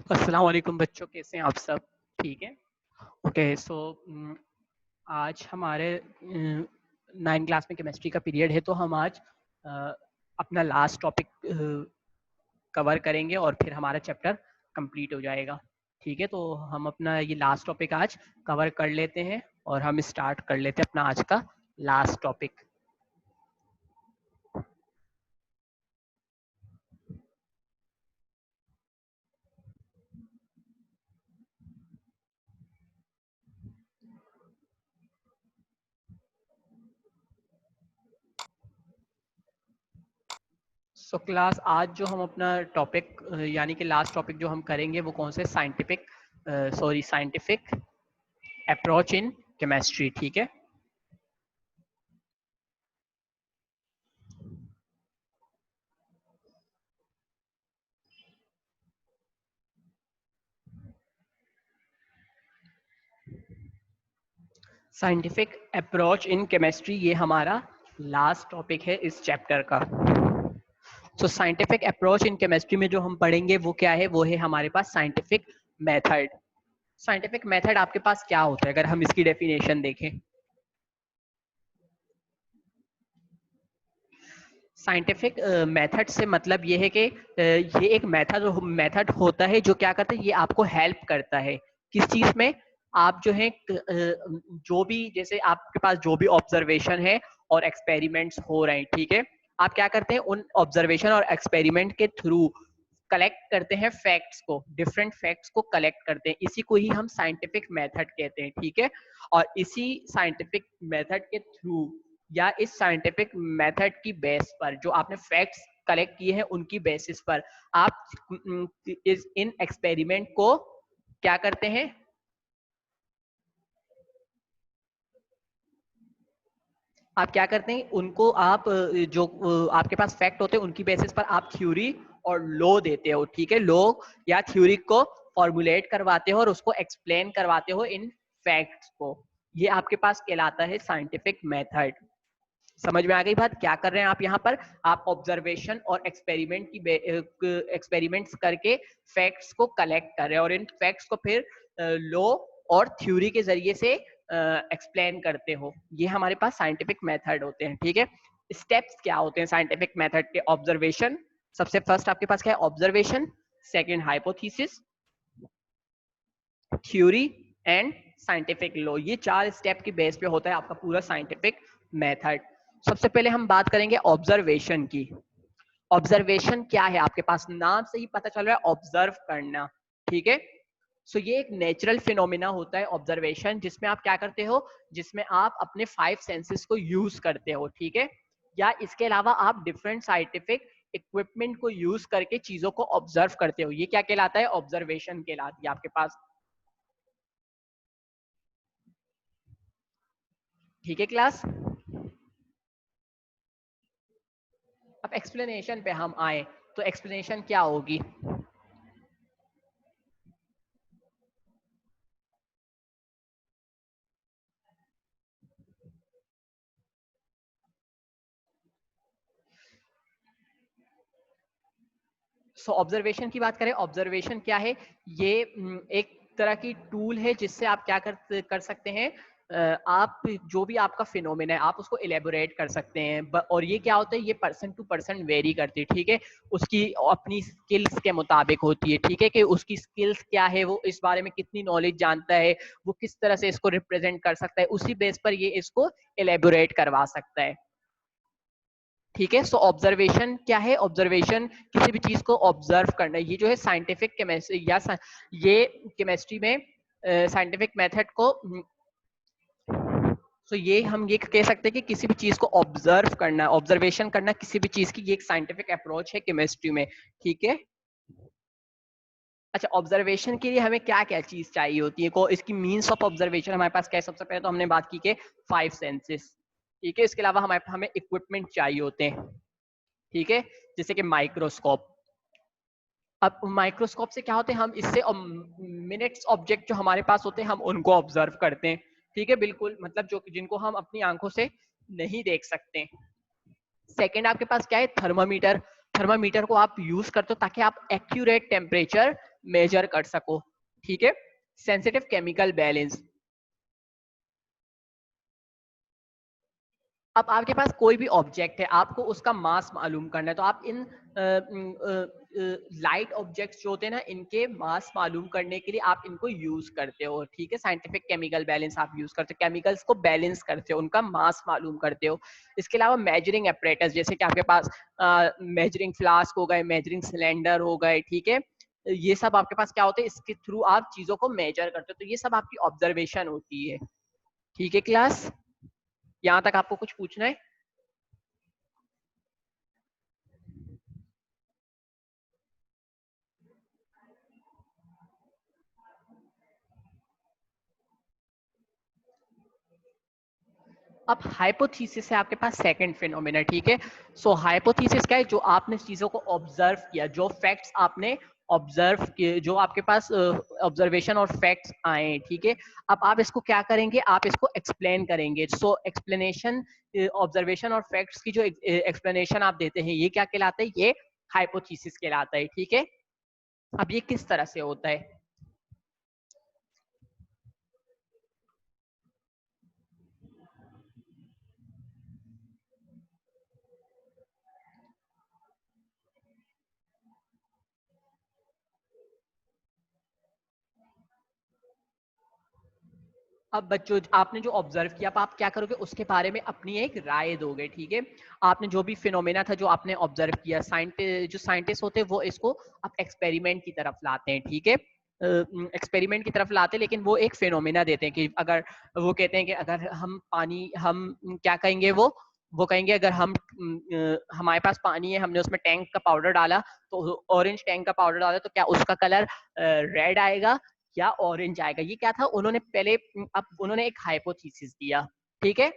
अस्सलाम वालेकुम बच्चों, कैसे हैं आप सब? ठीक है। ओके, सो आज हमारे 9 क्लास में केमिस्ट्री का पीरियड है, तो हम आज अपना लास्ट टॉपिक कवर करेंगे और फिर हमारा चैप्टर कंप्लीट हो जाएगा। ठीक है, तो हम अपना ये लास्ट टॉपिक आज कवर कर लेते हैं और हम स्टार्ट कर लेते हैं अपना आज का लास्ट टॉपिक। सो क्लास, आज जो हम अपना टॉपिक यानी कि लास्ट टॉपिक जो हम करेंगे वो कौन से साइंटिफिक अप्रोच इन केमिस्ट्री। ठीक है। साइंटिफिक अप्रोच इन केमिस्ट्री, ये हमारा लास्ट टॉपिक है इस चैप्टर का। तो साइंटिफिक अप्रोच इन केमिस्ट्री में जो हम पढ़ेंगे वो क्या है? वो है हमारे पास साइंटिफिक मेथड। साइंटिफिक मेथड आपके पास क्या होता है अगर हम इसकी डेफिनेशन देखें? साइंटिफिक मेथड से मतलब ये है कि ये एक मेथड होता है जो क्या करता है, ये आपको हेल्प करता है किस चीज में? आप जो है जो भी, जैसे आपके पास जो भी ऑब्जर्वेशन है और एक्सपेरिमेंट्स हो रहे हैं, ठीक है, आप क्या करते हैं उन ऑब्जर्वेशन और एक्सपेरिमेंट के थ्रू कलेक्ट करते हैं फैक्ट्स को, डिफरेंट फैक्ट्स को कलेक्ट करते हैं। इसी को ही हम साइंटिफिक मेथड कहते हैं। ठीक है। और इसी साइंटिफिक मेथड के थ्रू या इस साइंटिफिक मेथड की बेस पर जो आपने फैक्ट्स कलेक्ट किए हैं उनकी बेसिस पर आप इस इन एक्सपेरिमेंट को क्या करते हैं? आप क्या करते हैं उनको, आप जो आपके पास फैक्ट होते हैं उनकी बेसिस पर आप थ्योरी और लॉ देते हो। ठीक है, लॉ या थ्योरी को फॉर्मुलेट करवाते हो और उसको एक्सप्लेन करवाते हो इन फैक्ट्स को। ये आपके पास कहलाता है साइंटिफिक मेथड। समझ में आ गई बात? क्या कर रहे हैं आप यहाँ पर? आप ऑब्जर्वेशन और एक्सपेरिमेंट्स करके फैक्ट्स को कलेक्ट कर रहे हैं और इन फैक्ट्स को फिर लॉ और थ्योरी के जरिए से एक्सप्लेन करते हो। ये हमारे पास साइंटिफिक मेथड होते हैं। ठीक है। स्टेप्स क्या होते हैं साइंटिफिक मेथड के? ऑब्जर्वेशन, सबसे फर्स्ट आपके पास क्या है? Observation, second hypothesis, theory and scientific law. ये 4 स्टेप की बेस पे होता है आपका पूरा साइंटिफिक मेथड। सबसे पहले हम बात करेंगे ऑब्जर्वेशन की। ऑब्जर्वेशन क्या है? आपके पास नाम से ही पता चल रहा है, ऑब्जर्व करना। ठीक है। सो ये एक नेचुरल फिनोमिना होता है ऑब्जर्वेशन, जिसमें आप क्या करते हो? जिसमें आप अपने 5 सेंसेस को यूज करते हो। ठीक है। या इसके अलावा आप डिफरेंट साइंटिफिक इक्विपमेंट को यूज करके चीजों को ऑब्जर्व करते हो। ये क्या कहलाता है? ऑब्जर्वेशन कहलाती है आपके पास। ठीक है क्लास। अब एक्सप्लेनेशन पे हम आए तो एक्सप्लेनेशन क्या होगी? सो ऑब्जर्वेशन की बात करें, ऑब्जर्वेशन क्या है? ये एक तरह की टूल है जिससे आप क्या कर सकते हैं, आप जो भी आपका फिनोमेना है आप उसको इलेबोरेट कर सकते हैं। और ये क्या होता है? ये पर्सन टू पर्सन वेरी करती है। ठीक है। उसकी अपनी स्किल्स के मुताबिक होती है। ठीक है, कि उसकी स्किल्स क्या है, वो इस बारे में कितनी नॉलेज जानता है, वो किस तरह से इसको रिप्रेजेंट कर सकता है, उसी बेस पर ये इसको इलेबोरेट करवा सकता है। ठीक है। सो ऑब्जर्वेशन क्या है? ऑब्जर्वेशन किसी भी चीज को ऑब्जर्व करना। ये जो है साइंटिफिक केमिस्ट्री या ये केमिस्ट्री में साइंटिफिक मेथड को सो ये हम ये कह सकते हैं कि किसी भी चीज को ऑब्जर्व करना, ऑब्जर्वेशन करना किसी भी चीज की, ये एक साइंटिफिक अप्रोच है केमिस्ट्री में। ठीक है। अच्छा, ऑब्जर्वेशन के लिए हमें क्या क्या चीज चाहिए होती है? को इसकी मीन्स ऑफ ऑब्जर्वेशन हमारे पास क्या है? सबसे पहले तो हमने बात की के 5 सेंसेस। ठीक है। इसके अलावा हमें इक्विपमेंट चाहिए होते हैं। ठीक है। जैसे कि माइक्रोस्कोप। अब माइक्रोस्कोप से क्या होते हैं? हम इससे मिनट्स ऑब्जेक्ट जो हमारे पास होते हैं हम उनको ऑब्जर्व करते हैं। ठीक है, बिल्कुल, मतलब जो जिनको हम अपनी आंखों से नहीं देख सकते। सेकंड आपके पास क्या है? थर्मामीटर। थर्मामीटर को आप यूज करते हो ताकि आप एक्यूरेट टेम्परेचर मेजर कर सको, ठीक है। सेंसिटिव केमिकल बैलेंस, अब आपके पास कोई भी ऑब्जेक्ट है, आपको उसका मास मालूम करना है, तो आप इन लाइट ऑब्जेक्ट्स जो होते हैं ना, इनके मास मालूम करने के लिए आप इनको यूज करते हो, ठीक है। साइंटिफिक केमिकल बैलेंस आप यूज करते हो, केमिकल्स को बैलेंस करते हो, उनका मास मालूम करते हो। इसके अलावा मेजरिंग अपरेटस, जैसे कि आपके पास मेजरिंग फ्लास्क हो गए, मेजरिंग सिलेंडर हो गए, ठीक है। ये सब आपके पास क्या होते हैं, इसके थ्रू आप चीजों को मेजर करते हो, तो ये सब आपकी ऑब्जर्वेशन होती है, ठीक है क्लास। यहाँ तक आपको कुछ पूछना है? अब हाइपोथीसिस है आपके पास सेकंड फिनोमेना, ठीक है। सो हाइपोथीसिस क्या है, जो आपने चीजों को ऑब्जर्व किया, जो फैक्ट्स आपने ऑब्जर्व किए, जो आपके पास ऑब्जर्वेशन और फैक्ट्स आए, ठीक है। अब आप इसको क्या करेंगे, आप इसको एक्सप्लेन करेंगे। सो एक्सप्लेनेशन, ऑब्जर्वेशन और फैक्ट्स की जो एक्सप्लेनेशन आप देते हैं, ये क्या कहलाता है, ये हाइपोथीसिस कहलाता है, ठीक है। अब ये किस तरह से होता है? अब बच्चों, आपने जो ऑब्जर्व किया, अब आप क्या करोगे, उसके बारे में अपनी एक राय दोगे, ठीक है। आपने जो भी फिनोमेना था जो आपने ऑब्जर्व किया, जो साइंटिस्ट होते हैं वो इसको आप एक्सपेरिमेंट की तरफ लाते हैं, ठीक है। एक्सपेरिमेंट की तरफ लाते हैं, लेकिन वो एक फिनोमेना देते हैं कि अगर वो कहते हैं कि अगर हम पानी, हम क्या कहेंगे, वो कहेंगे अगर हम हमारे पास पानी है, हमने उसमें टैंक का पाउडर डाला, तो ऑरेंज टैंक का पाउडर डाला, तो क्या उसका कलर रेड आएगा या ऑरेंज आएगा? ये क्या था, उन्होंने पहले, अब उन्होंने एक हाइपोथेसिस दिया, ठीक है।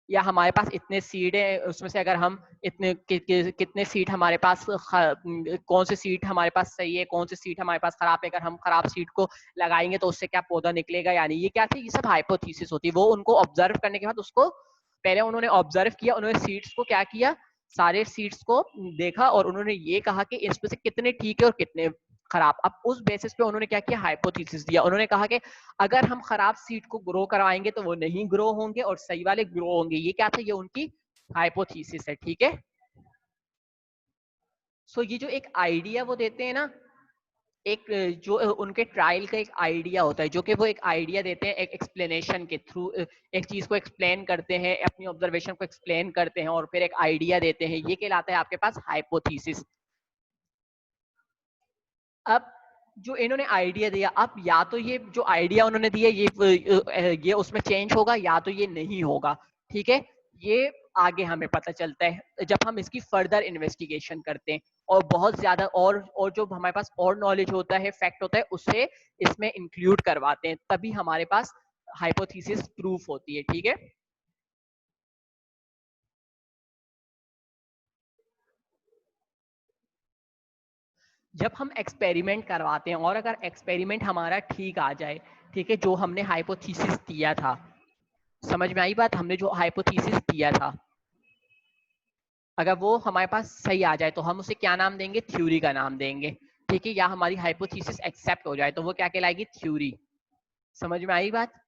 या हमारे पास इतने सीट है, उसमें से अगर हम इतने कितने सीट हमारे पास, कौन सी सीट हमारे पास सही है, कौन सी सीट हमारे पास खराब है, अगर हम खराब सीट को लगाएंगे तो उससे क्या पौधा निकलेगा, यानी ये क्या थी, ये सब हाइपोथेसिस होती है। वो उनको ऑब्जर्व करने के बाद, उसको पहले उन्होंने ऑब्जर्व किया, उन्होंने सीट्स को क्या किया, सारे सीट्स को देखा, और उन्होंने ये कहा कि इसमें से कितने ठीक है और कितने खराब। अब उस बेसिस पे उन्होंने क्या किया, हाइपोथेसिस दिया। उन्होंने कहा कि अगर हम खराब सीड को ग्रो करवाएंगे तो वो नहीं ग्रो होंगे और सही वाले ग्रो होंगे। ये क्या था, ये उनकी हाइपोथेसिस है, ठीक है। सो ये जो एक आइडिया वो देते हैं ना, एक जो उनके ट्रायल का एक आइडिया होता है, जो कि वो एक आइडिया देते हैं एक एक्सप्लेनेशन के थ्रू, एक चीज को एक्सप्लेन करते हैं, अपनी ऑब्जर्वेशन को एक्सप्लेन करते हैं और फिर एक आइडिया देते हैं, ये कहलाता है आपके पास हाइपोथेसिस। अब जो इन्होंने आइडिया दिया, अब या तो ये जो आइडिया उन्होंने दिया ये उसमें चेंज होगा, या तो ये नहीं होगा, ठीक है। ये आगे हमें पता चलता है जब हम इसकी फर्दर इन्वेस्टिगेशन करते हैं, और बहुत ज्यादा और जो हमारे पास और नॉलेज होता है, फैक्ट होता है, उसे इसमें इंक्लूड करवाते हैं, तभी हमारे पास हाइपोथेसिस प्रूफ होती है, ठीक है। जब हम एक्सपेरिमेंट करवाते हैं और अगर एक्सपेरिमेंट हमारा ठीक आ जाए, ठीक है, जो हमने हाइपोथेसिस दिया था, समझ में आई बात, हमने जो हाइपोथेसिस दिया था, अगर वो हमारे पास सही आ जाए तो हम उसे क्या नाम देंगे, थ्योरी का नाम देंगे, ठीक है। या हमारी हाइपोथेसिस एक्सेप्ट हो जाए तो वो क्या कहलाएगी, थ्योरी। समझ में आई बात?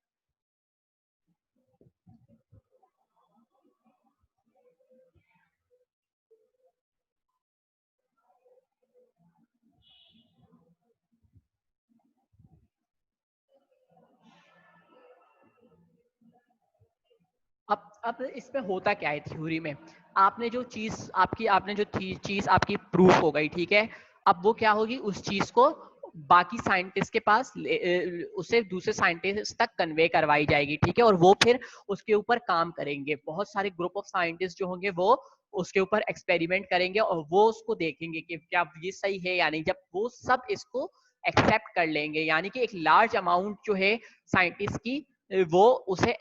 अब इसमें होता क्या है थ्योरी में, आपने जो चीज आपकी, आपने जो चीज आपकी प्रूफ हो गई, ठीक है। अब वो क्या होगी, उस चीज को बाकी साइंटिस्ट के पास उसे दूसरे साइंटिस्ट तक कन्वे करवाई जाएगी, ठीक है। और वो फिर उसके ऊपर काम करेंगे, बहुत सारे ग्रुप ऑफ साइंटिस्ट जो होंगे वो उसके ऊपर एक्सपेरिमेंट करेंगे और वो उसको देखेंगे कि क्या ये सही है या नहीं। जब वो सब इसको एक्सेप्ट कर लेंगे, यानी कि एक लार्ज अमाउंट जो है साइंटिस्ट की, वो उसे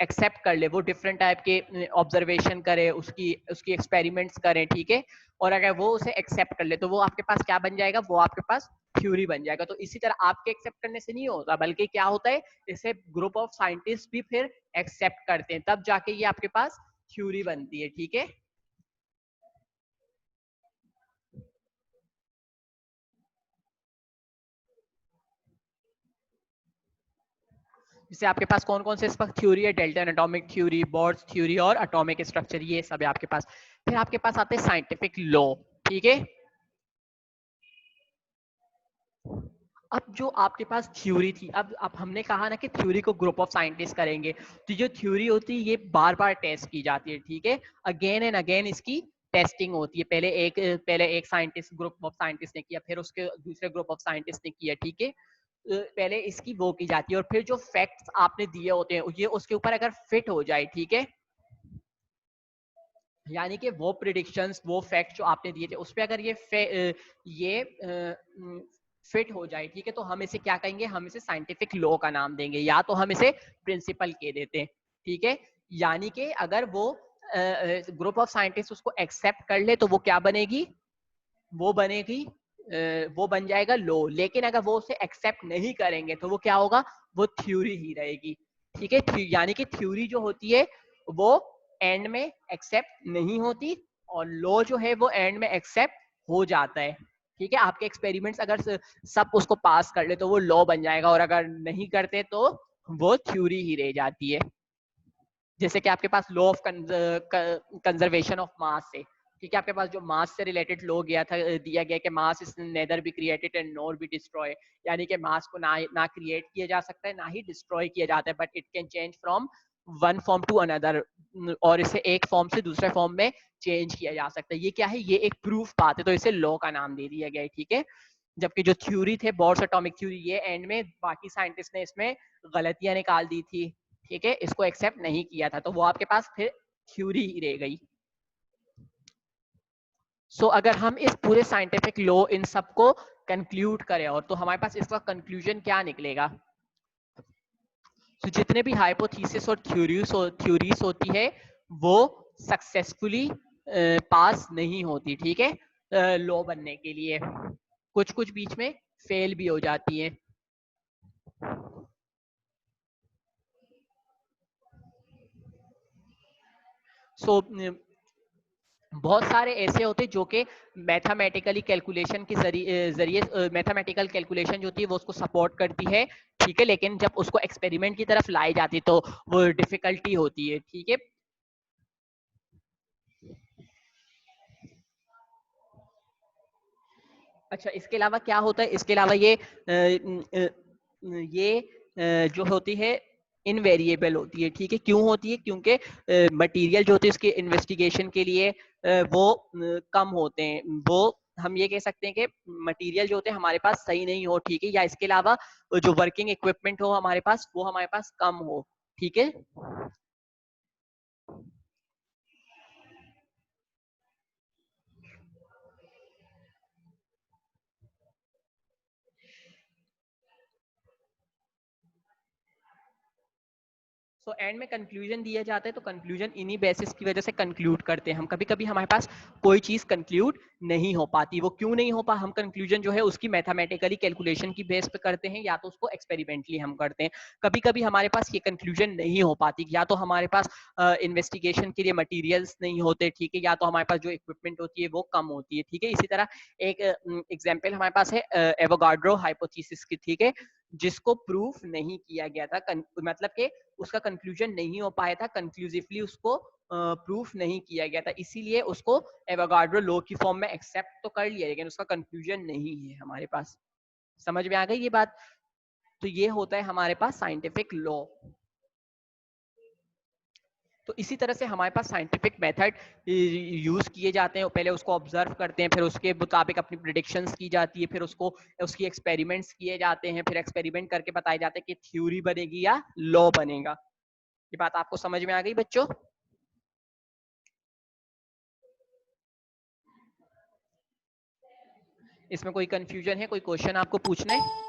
एक्सेप्ट कर ले, वो डिफरेंट टाइप के ऑब्जर्वेशन करे, उसकी उसकी एक्सपेरिमेंट्स करें, ठीक है। और अगर वो उसे एक्सेप्ट कर ले तो वो आपके पास क्या बन जाएगा, वो आपके पास थ्योरी बन जाएगा। तो इसी तरह आपके एक्सेप्ट करने से नहीं होता, बल्कि क्या होता है, इसे ग्रुप ऑफ साइंटिस्ट भी फिर एक्सेप्ट करते हैं, तब जाके ये आपके पास थ्योरी बनती है, ठीक है। जैसे आपके पास कौन कौन से इस वक्त थ्योरी है, Dalton atomic theory, Bohr's theory और एटॉमिक स्ट्रक्चर, ये सब है आपके पास। फिर आपके पास आते हैं साइंटिफिक लॉ, ठीक है। अब जो आपके पास थ्योरी थी, अब हमने कहा ना कि थ्योरी को ग्रुप ऑफ साइंटिस्ट करेंगे, तो जो थ्योरी होती है ये बार बार टेस्ट की जाती है, ठीक है। अगेन एंड अगेन इसकी टेस्टिंग होती है। पहले एक साइंटिस्ट, ग्रुप ऑफ साइंटिस्ट ने किया, फिर उसके दूसरे ग्रुप ऑफ साइंटिस्ट ने किया, ठीक है। पहले इसकी वो की जाती है, और फिर जो फैक्ट्स आपने दिए होते हैं ये उसके ऊपर अगर फिट हो जाए, ठीक है, यानी कि वो प्रिडिक्शंस, वो फैक्ट जो आपने दिए थे उस पर अगर ये फिट हो जाए, ठीक है, तो हम इसे क्या कहेंगे, हम इसे साइंटिफिक लॉ का नाम देंगे, या तो हम इसे प्रिंसिपल कह देते हैं, ठीक है। यानी कि अगर वो ग्रुप ऑफ साइंटिस्ट उसको एक्सेप्ट कर ले तो वो क्या बनेगी, वो बनेगी वो बन जाएगा लॉ। लेकिन अगर वो उसे एक्सेप्ट नहीं करेंगे तो वो क्या होगा, वो थ्योरी ही रहेगी, ठीक है। यानी कि थ्योरी जो होती है वो एंड में एक्सेप्ट नहीं होती, और लॉ जो है वो एंड में एक्सेप्ट हो जाता है, ठीक है। आपके एक्सपेरिमेंट्स अगर सब उसको पास कर ले तो वो लॉ बन जाएगा, और अगर नहीं करते तो वो थ्योरी ही रह जाती है। जैसे कि आपके पास law of conservation of mass है, ठीक है। आपके पास जो मास से रिलेटेड लॉ गया था, दिया गया कि mass is nether be created and nor be destroy, यानी कि मास को ना क्रिएट किया जा सकता है ना ही डिस्ट्रॉय किया जाता है, but it can change from one form to another, और इसे एक फॉर्म से दूसरे फॉर्म में चेंज किया जा सकता है। ये क्या है, ये एक प्रूफ बात है, तो इसे लॉ का नाम दे दिया गया है, ठीक है। जबकि जो थ्योरी थे बोर्स एटॉमिक थ्योरी, ये एंड में बाकी साइंटिस्ट ने इसमें गलतियां निकाल दी थी, ठीक है, इसको एक्सेप्ट नहीं किया था, तो वो आपके पास फिर थ्योरी ही रह गई। सो अगर हम इस पूरे साइंटिफिक लॉ इन सबको कंक्लूड करें, और तो हमारे पास इसका कंक्लूजन क्या निकलेगा, तो जितने भी हाइपोथेसिस और थ्योरीज होती है वो सक्सेसफुली पास नहीं होती, ठीक है, लॉ बनने के लिए कुछ कुछ बीच में फेल भी हो जाती है। सो बहुत सारे ऐसे होते हैं जो कि मैथमेटिकली कैलकुलेशन के जरिए मैथमेटिकल कैलकुलेशन जो होती है वो उसको सपोर्ट करती है, ठीक है, लेकिन जब उसको एक्सपेरिमेंट की तरफ लाई जाती है तो वो डिफिकल्टी होती है, ठीक है। अच्छा, इसके अलावा क्या होता है, इसके अलावा जो होती है इनवेरिएबल होती है, ठीक है। क्यों होती है, क्योंकि मटेरियल जो होते हैं इसके इन्वेस्टिगेशन के लिए वो कम होते हैं, वो हम ये कह सकते हैं कि मटेरियल जो होते हैं हमारे पास सही नहीं हो, ठीक है, या इसके अलावा जो वर्किंग इक्विपमेंट हो हमारे पास वो हमारे पास कम हो, ठीक है। सो एंड में कंक्लूजन दिया जाता है, तो कंक्लूजन इन्हीं बेसिस की वजह से कंक्लूड करते हैं हम। कभी कभी हमारे पास कोई चीज कंक्लूड नहीं हो पाती, वो क्यों नहीं हो पा, हम कंक्लूजन जो है उसकी मैथमेटिकली कैलकुलेशन की बेस पे करते हैं, या तो उसको एक्सपेरिमेंटली हम करते हैं। कभी कभी हमारे पास ये कंक्लूजन नहीं हो पाती, या तो हमारे पास इन्वेस्टिगेशन के लिए मटीरियल्स नहीं होते, ठीक है, या तो हमारे पास जो इक्विपमेंट होती है वो कम होती है, ठीक है। इसी तरह एक एग्जाम्पल हमारे पास है एवोगाड्रो हाइपोथेसिस की, ठीक है, जिसको प्रूफ नहीं किया गया था, मतलब कि उसका कंक्लूजन नहीं हो पाया था, कंक्लूसिवली उसको प्रूफ नहीं किया गया था, इसीलिए उसको एवोगाड्रो लॉ की फॉर्म में एक्सेप्ट तो कर लिया, लेकिन उसका कंक्लूजन नहीं है हमारे पास। समझ में आ गई ये बात। तो ये होता है हमारे पास साइंटिफिक लॉ। तो इसी तरह से हमारे पास साइंटिफिक मेथड यूज किए जाते हैं, पहले उसको ऑब्जर्व करते हैं, फिर उसके मुताबिक अपनी प्रिडिक्शंस की जाती है, फिर उसको उसकी एक्सपेरिमेंट्स किए जाते हैं, फिर एक्सपेरिमेंट करके बताए जाते हैं कि थ्योरी बनेगी या लॉ बनेगा। ये बात आपको समझ में आ गई बच्चों। इसमें कोई कंफ्यूजन है, कोई क्वेश्चन आपको पूछना है?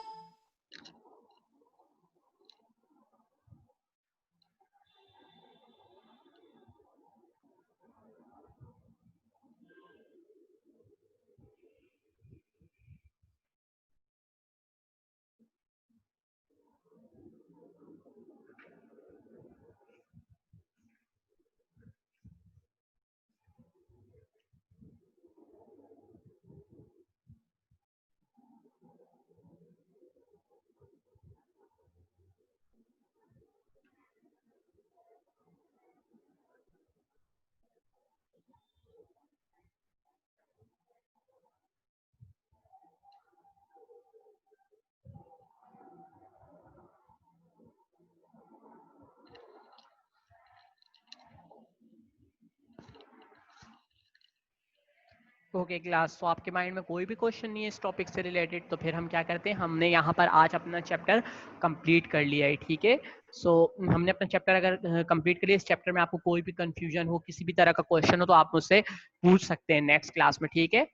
ओके क्लास, तो आपके माइंड में कोई भी क्वेश्चन नहीं है इस टॉपिक से रिलेटेड, तो फिर हम क्या करते हैं, हमने यहाँ पर आज अपना चैप्टर कंप्लीट कर लिया है, ठीक है। सो हमने अपना चैप्टर अगर कंप्लीट कर लिया, इस चैप्टर में आपको कोई भी कंफ्यूजन हो, किसी भी तरह का क्वेश्चन हो, तो आप मुझसे पूछ सकते हैं नेक्स्ट क्लास में, ठीक है।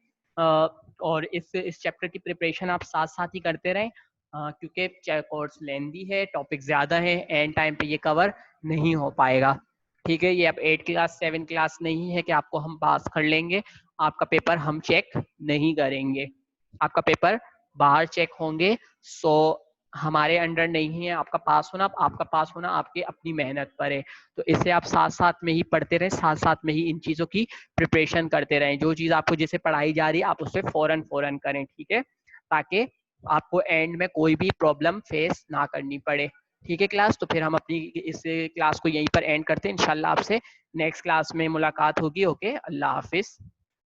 और इस चैप्टर की प्रिपरेशन आप साथ साथ ही करते रहें, क्योंकि कोर्स लेंदी है, टॉपिक ज़्यादा है, एंड टाइम पे ये कवर नहीं हो पाएगा, ठीक है। ये अब 8 क्लास 7 क्लास नहीं है कि आपको हम पास कर लेंगे, आपका पेपर हम चेक नहीं करेंगे, आपका पेपर बाहर चेक होंगे। सो हमारे अंडर नहीं है आपका पास होना, आपका पास होना आपके अपनी मेहनत पर है। तो इसे आप साथ साथ में ही पढ़ते रहें, साथ साथ में ही इन चीज़ों की प्रिपरेशन करते रहें, जो चीज़ आपको जैसे पढ़ाई जा रही है आप उससे फौरन फौरन करें, ठीक है, ताकि आपको एंड में कोई भी प्रॉब्लम फेस ना करनी पड़े, ठीक है क्लास। तो फिर हम अपनी इस क्लास को यहीं पर एंड करते हैं, इंशाल्लाह आपसे नेक्स्ट क्लास में मुलाकात होगी। ओके, अल्लाह हाफिज।